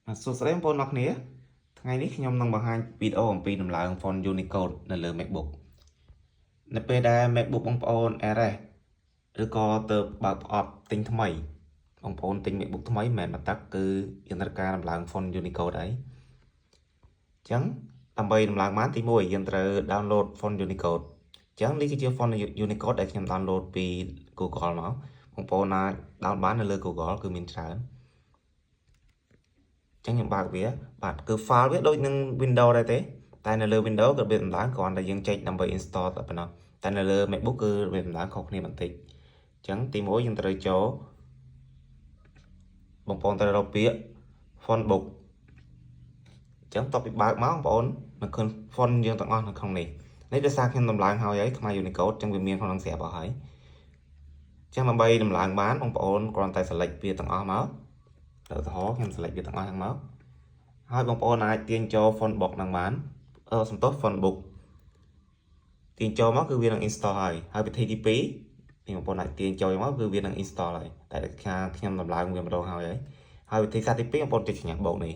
សួស្តីបងប្អូនអរគ្នាថ្ងៃនេះខ្ញុំនឹងបង្ហាញវីដេអូអំពីដំឡើង font Unicode នៅលើ MacBook នៅពេលដែល MacBook បងប្អូន error ឬក៏ទៅបើកប្រអប់ទិញថ្មីបងប្អូនទិញ MacBook ថ្មីមិនមែនមកតាក់គឺយើងត្រូវការដំឡើង font Unicode ហើយអញ្ចឹងដើម្បីដំឡើងបានទី1យើងត្រូវ download font Unicode អញ្ចឹងនេះគឺជា font Unicode ដែលខ្ញុំ download ពី Google មកបងប្អូនអាច download បាននៅលើ Google គឺមានច្រើនចឹងខ្ញុំបើកវាបាទគឺ file វាដូចនឹង Windows ដែរទេតែនៅលើ Windows ក៏វាដំឡើងគ្រាន់តែយើងចែកដើម្បី install តែប៉ុណ្ណោះតែនៅលើ MacBook គឺវាដំឡើងខុសគ្នាបន្តិចចឹងទី1យើងត្រូវចូលបងប្អូនត្រូវរកពាក្យ font book ចឹងតបពីបើកមកបងប្អូននឹងឃើញ font យើងទាំងអស់នៅក្នុងនេះដោយសារខ្ញុំដំឡើងហើយខ្មែរ Unicode ចឹងវាមានក្នុងស្រាប់ហើយចឹងដើម្បីដំឡើងបានបងប្អូនគ្រាន់តែ select វាទាំងអស់មកឧទាហរណ៍ខ្ញុំ select វាទាំងអស់ហ្នឹងមកហើយបងប្អូនអាចទាញចូល font box ហ្នឹងបានសំទោស font book ទាញចូលមកគឺវានឹង install ហើយវិធីទី2បងប្អូនអាចទាញចូលមកគឺវានឹង install ហើយតែខ្ញុំដំឡើងវាម្ដងហើយវិធីសាស្ត្រទី2បងប្អូនចុចសញ្ញាបូកនេះ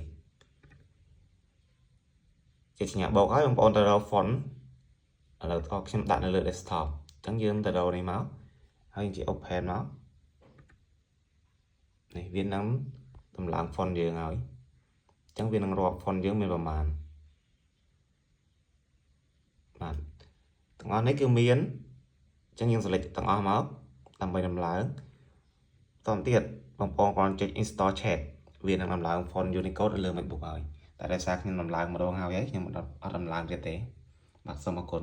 ចុចសញ្ញាបូកហើយបងប្អូនទៅរក font ឥឡូវខ្ញុំដាក់នៅលើ desktop អញ្ចឹងយើងទៅរកនេះមកហើយយើងជា open មកនេះវានឹងដំឡើង font យើងហើយអញ្ចឹងវានឹងរាប់ font យើងមានប្រមាណបាទទាំងអស់នេះគឺមានអញ្ចឹងយើង select ទាំងអស់មកដើម្បីដំឡើងតទៅទៀតបងប្អូនគ្រាន់ចុច install check វានឹងដំឡើង font Unicode នៅលើ MacBook ហើយតែដោយសារខ្ញុំដំឡើងម្ដងហើយខ្ញុំអត់ដំឡើងទៀតទេបាទសូមអរគុណ